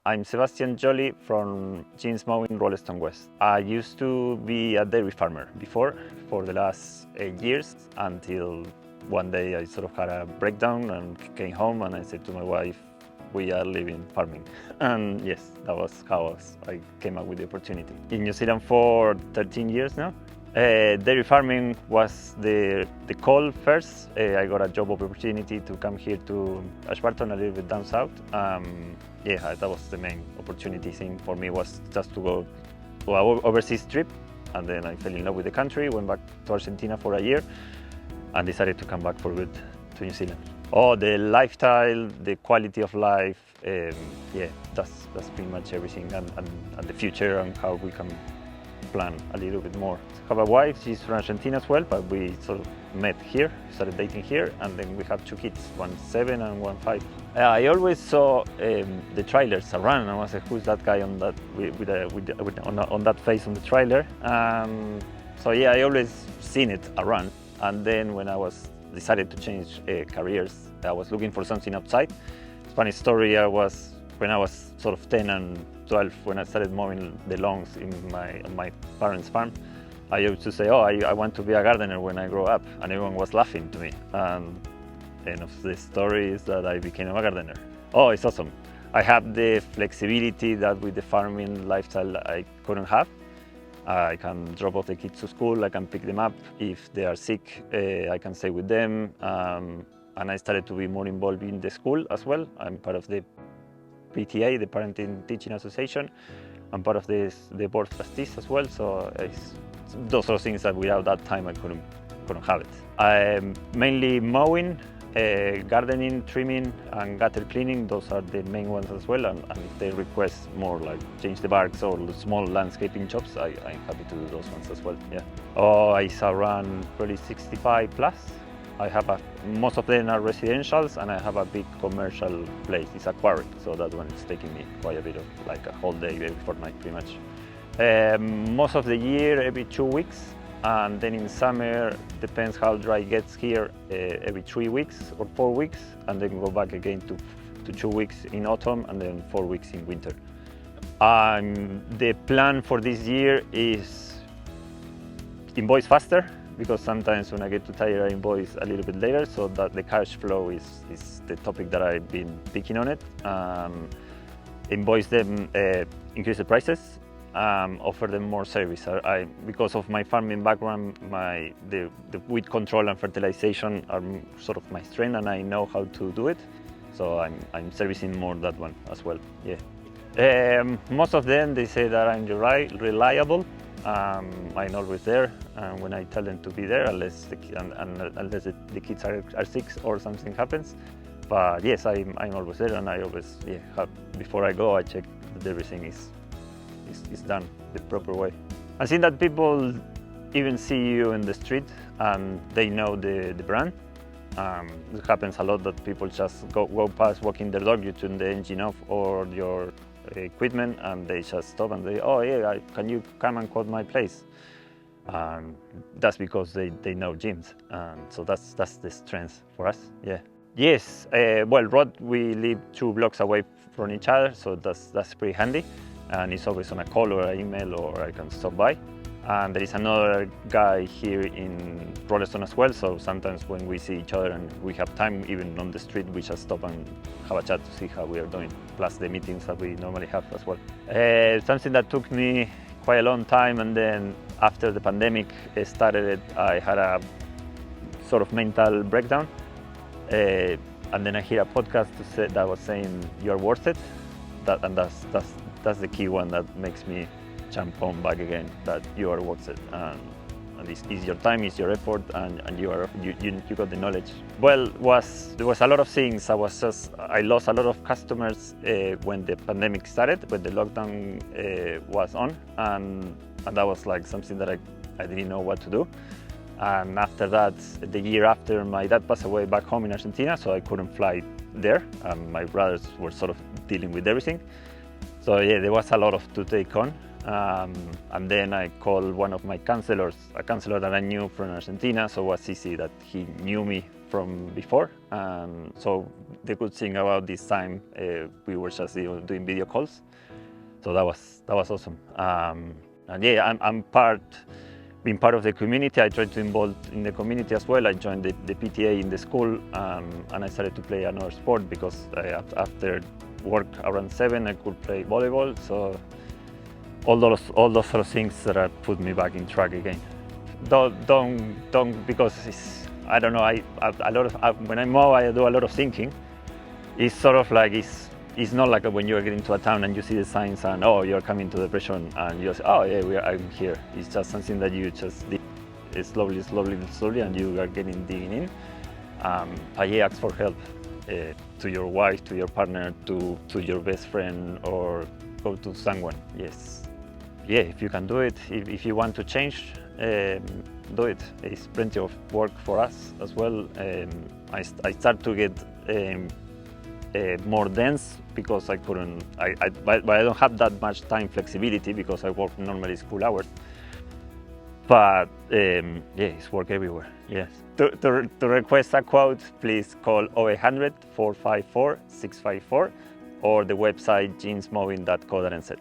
I'm Sebastian Jolly from James Mowing, Rolleston West. I used to be a dairy farmer before, for the last 8 years, until one day I sort of had a breakdown and came home and I said to my wife, we are leaving farming. And yes, that was how I came up with the opportunity. In New Zealand for 13 years now. Dairy farming was the call first. I got a job opportunity to come here to Ashburton, a little bit down south. Yeah, that was the main opportunity thing for me, was just to go to an overseas trip. And then I fell in love with the country, went back to Argentina for a year and decided to come back for good to New Zealand. Oh, the lifestyle, the quality of life, yeah, that's pretty much everything, and the future and how we can plan a little bit more. I have a wife, she's from Argentina as well, but we sort of met here, started dating here, and then we have 2 kids, one 7 and one 5. I always saw the trailers around, and I was like, who's that guy on that on that face on the trailer? So yeah, I always seen it around, and then when I decided to change careers, I was looking for something outside. Funny story, when I was sort of 10 and 12, when I started mowing the lawns in my parents' farm, I used to say, oh, I want to be a gardener when I grow up, and everyone was laughing to me. And end of the story is that I became a gardener. Oh, it's awesome. I have the flexibility that with the farming lifestyle I couldn't have. I can drop off the kids to school, I can pick them up. If they are sick, I can stay with them. And I started to be more involved in the school as well. I'm part of the PTA, the Parenting Teaching Association. I'm part of the board of trustees as well. So it's those sort of things that without that time I couldn't have it. I'm mainly mowing, gardening, trimming, and gutter cleaning. Those are the main ones as well. And if they request more, like change the barks or small landscaping jobs, I'm happy to do those ones as well. Yeah. Oh, I around probably 65 plus. I have most of them are residentials, and I have a big commercial place. It's a quarry, so that one is taking me quite a bit of, like a whole day, every fortnight pretty much. Most of the year, every 2 weeks. And then in summer, depends how dry it gets here, every 3 weeks or 4 weeks, and then go back again to 2 weeks in autumn, and then 4 weeks in winter. The plan for this year is invoice faster, because sometimes when I get too tired, I invoice a little bit later, so that the cash flow is the topic that I've been picking on it. Invoice them, increase the prices, offer them more service. Because of my farming background, the weed control and fertilization are sort of my strength, and I know how to do it. So I'm servicing more that one as well. Yeah. Most of them, they say that I'm reliable. I'm always there, and when I tell them to be there, unless the kids are sick or something happens. But yes, I'm always there, and I always before I go, I check that everything is done the proper way. I think that people even see you in the street and they know the brand. It happens a lot that people just go past walking their dog, you turn the engine off or your equipment, and they just stop and they, oh yeah, can you come and quote my place? That's because they know gyms, and so that's the strength for us. Yeah. Yes. Well, Rod, we live 2 blocks away from each other, so that's pretty handy. And it's always on a call or an email, or I can stop by. And there is another guy here in Rolleston as well, so sometimes when we see each other and we have time, even on the street, we just stop and have a chat to see how we are doing, plus the meetings that we normally have as well. Something that took me quite a long time, and then after the pandemic started, I had a sort of mental breakdown. And then I hear a podcast that was saying, you're worth it. And that's the key one that makes me jump on back again, that you are worth it, and this is your time, is your effort, and you got the knowledge. Well, there was a lot of things. I lost a lot of customers when the pandemic started, when the lockdown was on, and that was like something that I didn't know what to do. And after that, the year after, my dad passed away back home in Argentina, so I couldn't fly there. My brothers were sort of dealing with everything. So yeah, there was a lot to take on. And then I called one of my counselors, a counselor that I knew from Argentina, so it was easy that he knew me from before. So the good thing about this time, we were just doing video calls. So that was awesome. And yeah, I'm being part of the community. I tried to involve in the community as well. I joined the PTA in the school, and I started to play another sport because after work around 7, I could play volleyball. So all those sort of things that put me back in track again. Don't because I don't know. When I mow, I do a lot of thinking. It's sort of like it's not like when you're getting to a town and you see the signs and oh, you're coming to depression and you say, oh yeah, I'm here. It's just something that you just did slowly, and you are digging in. But yeah, ask for help to your wife, to your partner, to your best friend, or go to someone. Yes, yeah, if you can do it, if you want to change, do it. It's plenty of work for us as well. I start to get more dense because I couldn't. But I don't have that much time flexibility because I work normally school hours. But yeah, it's work everywhere. Yes. To request a quote, please call 0800 454 654 or the website jeansmowing.co.nz.